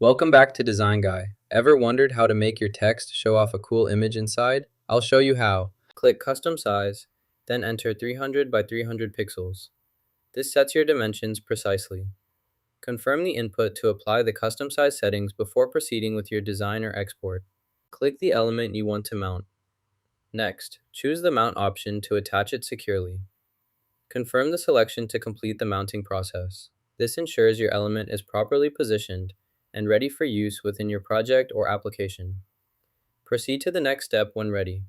Welcome back to Design Guy. Ever wondered how to make your text show off a cool image inside? I'll show you how. Click Custom Size, then enter 300 by 300 pixels. This sets your dimensions precisely. Confirm the input to apply the custom size settings before proceeding with your design or export. Click the element you want to mount. Next, choose the mount option to attach it securely. Confirm the selection to complete the mounting process. This ensures your element is properly positioned and ready for use within your project or application. Proceed to the next step when ready.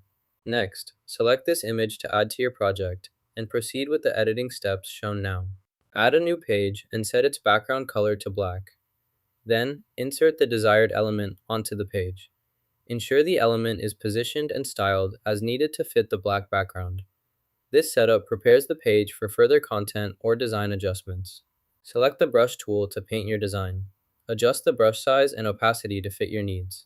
Next, select this image to add to your project and proceed with the editing steps shown now. Add a new page and set its background color to black. Then, insert the desired element onto the page. Ensure the element is positioned and styled as needed to fit the black background. This setup prepares the page for further content or design adjustments. Select the brush tool to paint your design. Adjust the brush size and opacity to fit your needs.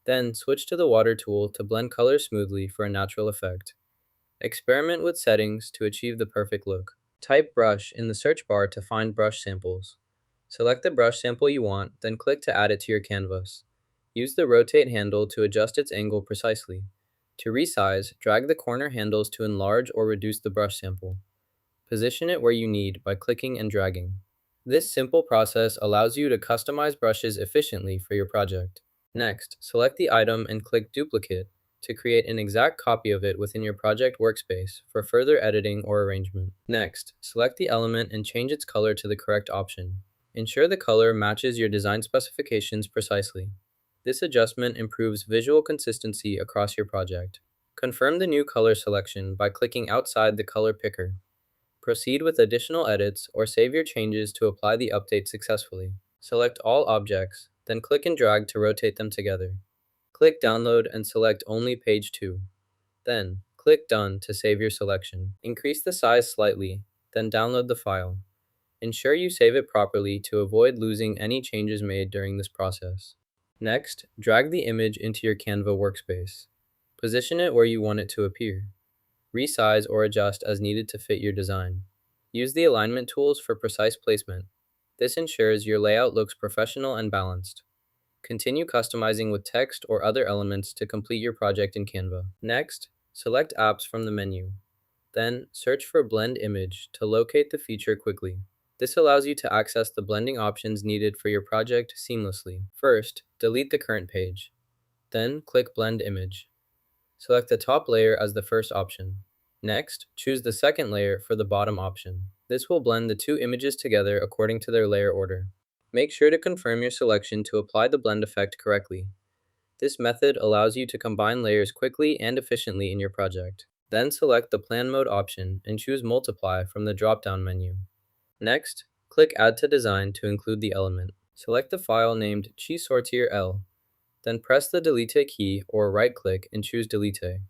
Then switch to the water tool to blend colors smoothly for a natural effect. Experiment with settings to achieve the perfect look. Type brush in the search bar to find brush samples. Select the brush sample you want, then click to add it to your canvas. Use the rotate handle to adjust its angle precisely. To resize, drag the corner handles to enlarge or reduce the brush sample. Position it where you need by clicking and dragging. This simple process allows you to customize brushes efficiently for your project. Next, select the item and click Duplicate to create an exact copy of it within your project workspace for further editing or arrangement. Next, select the element and change its color to the correct option. Ensure the color matches your design specifications precisely. This adjustment improves visual consistency across your project. Confirm the new color selection by clicking outside the color picker. Proceed with additional edits or save your changes to apply the update successfully. Select all objects, then click and drag to rotate them together. Click Download and select only page 2. Then, click Done to save your selection. Increase the size slightly, then download the file. Ensure you save it properly to avoid losing any changes made during this process. Next, drag the image into your Canva workspace. Position it where you want it to appear. Resize or adjust as needed to fit your design. Use the alignment tools for precise placement. This ensures your layout looks professional and balanced. Continue customizing with text or other elements to complete your project in Canva. Next, select Apps from the menu. Then, search for Blend Image to locate the feature quickly. This allows you to access the blending options needed for your project seamlessly. First, delete the current page. Then, click Blend Image. Select the top layer as the first option. Next, choose the second layer for the bottom option. This will blend the two images together according to their layer order. Make sure to confirm your selection to apply the blend effect correctly. This method allows you to combine layers quickly and efficiently in your project. Then select the Plan Mode option and choose Multiply from the drop-down menu. Next, click Add to Design to include the element. Select the file named Chi Sortir L. Then press the Delete key or right-click and choose Delete.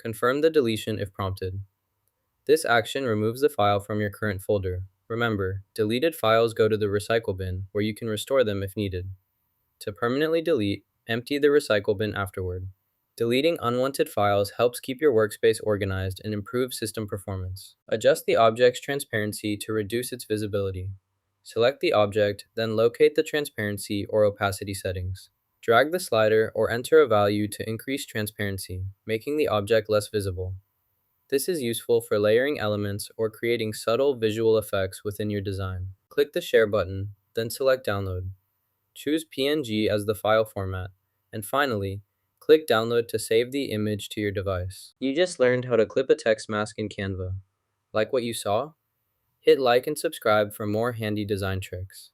Confirm the deletion if prompted. This action removes the file from your current folder. Remember, deleted files go to the recycle bin, where you can restore them if needed. To permanently delete, empty the recycle bin afterward. Deleting unwanted files helps keep your workspace organized and improve system performance. Adjust the object's transparency to reduce its visibility. Select the object, then locate the transparency or opacity settings. Drag the slider or enter a value to increase transparency, making the object less visible. This is useful for layering elements or creating subtle visual effects within your design. Click the Share button, then select Download. Choose PNG as the file format, and finally, click Download to save the image to your device. You just learned how to clip a text mask in Canva. Like what you saw? Hit like and subscribe for more handy design tricks.